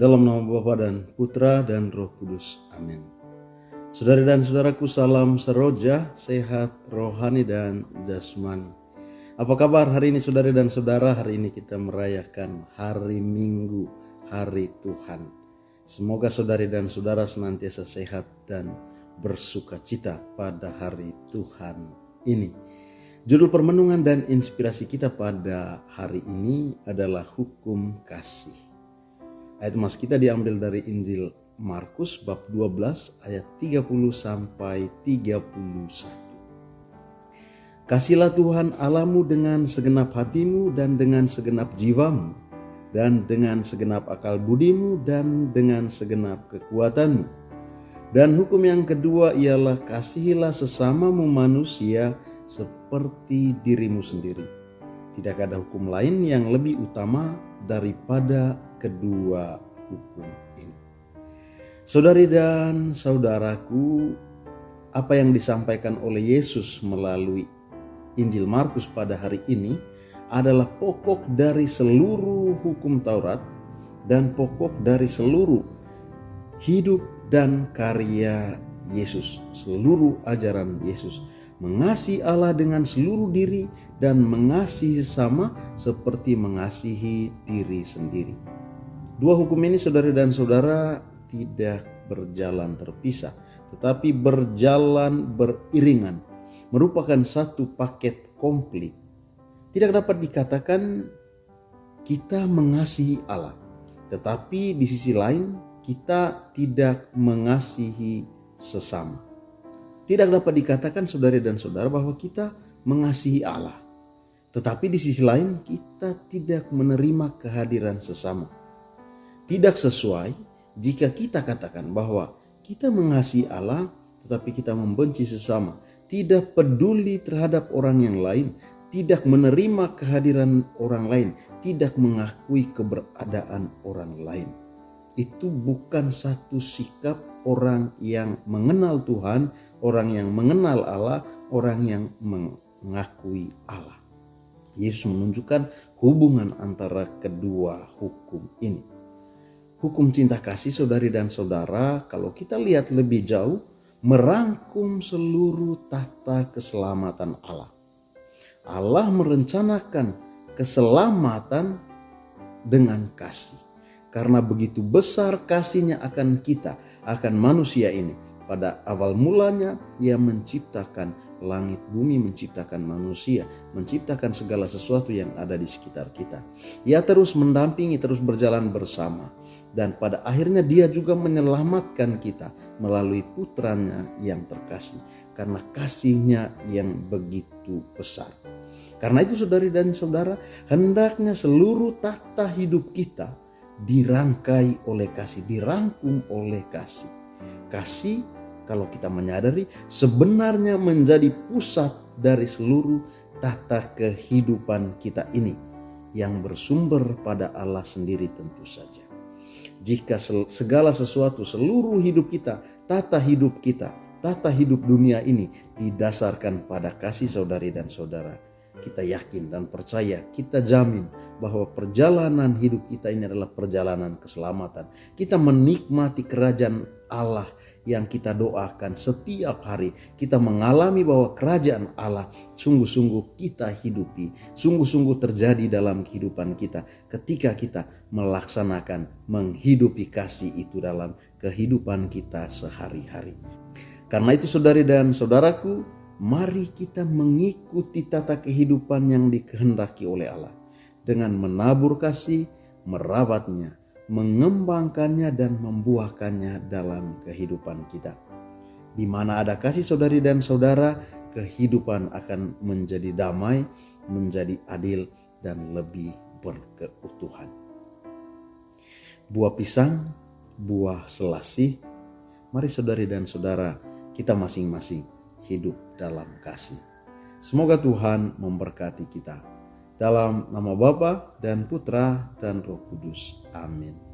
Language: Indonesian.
Dalam nama Bapa dan Putra dan Roh Kudus. Amin. Saudari dan saudaraku, salam seroja, sehat rohani dan jasmani. Apa kabar hari ini saudari dan saudara? Hari ini kita merayakan hari Minggu, hari Tuhan. Semoga saudari dan saudara senantiasa sehat dan bersuka cita pada hari Tuhan ini. Judul permenungan dan inspirasi kita pada hari ini adalah hukum kasih. Ayat mas kita diambil dari Injil Markus bab 12 ayat 30 sampai 31. Kasihlah Tuhan Allahmu dengan segenap hatimu dan dengan segenap jiwamu dan dengan segenap akal budimu dan dengan segenap kekuatanmu. Dan hukum yang kedua ialah kasihilah sesamamu manusia seperti dirimu sendiri. Tidak ada hukum lain yang lebih utama daripada kedua hukum ini. Saudari dan saudaraku, apa yang disampaikan oleh Yesus melalui Injil Markus pada hari ini adalah pokok dari seluruh hukum Taurat dan pokok dari seluruh hidup dan karya Yesus, seluruh ajaran Yesus. Mengasihi Allah dengan seluruh diri dan mengasihi sesama seperti mengasihi diri sendiri. Dua hukum ini saudari dan saudara tidak berjalan terpisah, tetapi berjalan beriringan, merupakan satu paket komplit. Tidak dapat dikatakan kita mengasihi Allah, tetapi di sisi lain kita tidak mengasihi sesama. Tidak dapat dikatakan saudari dan saudara bahwa kita mengasihi Allah, tetapi di sisi lain kita tidak menerima kehadiran sesama. Tidak sesuai jika kita katakan bahwa kita mengasihi Allah tetapi kita membenci sesama, tidak peduli terhadap orang yang lain, tidak menerima kehadiran orang lain, tidak mengakui keberadaan orang lain. Itu bukan satu sikap orang yang mengenal Tuhan, orang yang mengenal Allah, orang yang mengakui Allah. Yesus menunjukkan hubungan antara kedua hukum ini. Hukum cinta kasih saudari dan saudara, kalau kita lihat lebih jauh, merangkum seluruh tata keselamatan Allah. Allah merencanakan keselamatan dengan kasih. Karena begitu besar kasihnya akan kita, akan manusia ini. Pada awal mulanya ia menciptakan langit bumi, menciptakan manusia, menciptakan segala sesuatu yang ada di sekitar kita. Ia terus mendampingi, terus berjalan bersama. Dan pada akhirnya dia juga menyelamatkan kita melalui putranya yang terkasih. Karena kasihnya yang begitu besar. Karena itu saudari dan saudara, hendaknya seluruh tata hidup kita dirangkai oleh kasih, dirangkum oleh kasih. Kasih, kalau kita menyadari, sebenarnya menjadi pusat dari seluruh tata kehidupan kita ini yang bersumber pada Allah sendiri tentu saja. Jika segala sesuatu, seluruh hidup kita, tata hidup kita, tata hidup dunia ini didasarkan pada kasih saudari dan saudara, kita yakin dan percaya, kita jamin bahwa perjalanan hidup kita ini adalah perjalanan keselamatan. Kita menikmati kerajaan Allah yang kita doakan setiap hari. Kita mengalami bahwa kerajaan Allah sungguh-sungguh kita hidupi, sungguh-sungguh terjadi dalam kehidupan kita ketika kita melaksanakan, menghidupi kasih itu dalam kehidupan kita sehari-hari. Karena itu saudari dan saudaraku, mari kita mengikuti tata kehidupan yang dikehendaki oleh Allah dengan menabur kasih, merawatnya, mengembangkannya dan membuahkannya dalam kehidupan kita. Di mana ada kasih saudari dan saudara, kehidupan akan menjadi damai, menjadi adil dan lebih berkeutuhan. Buah pisang, buah selasih, mari saudari dan saudara, kita masing-masing hidup dalam kasih. Semoga Tuhan memberkati kita. Dalam nama Bapa dan Putra dan Roh Kudus. Amin.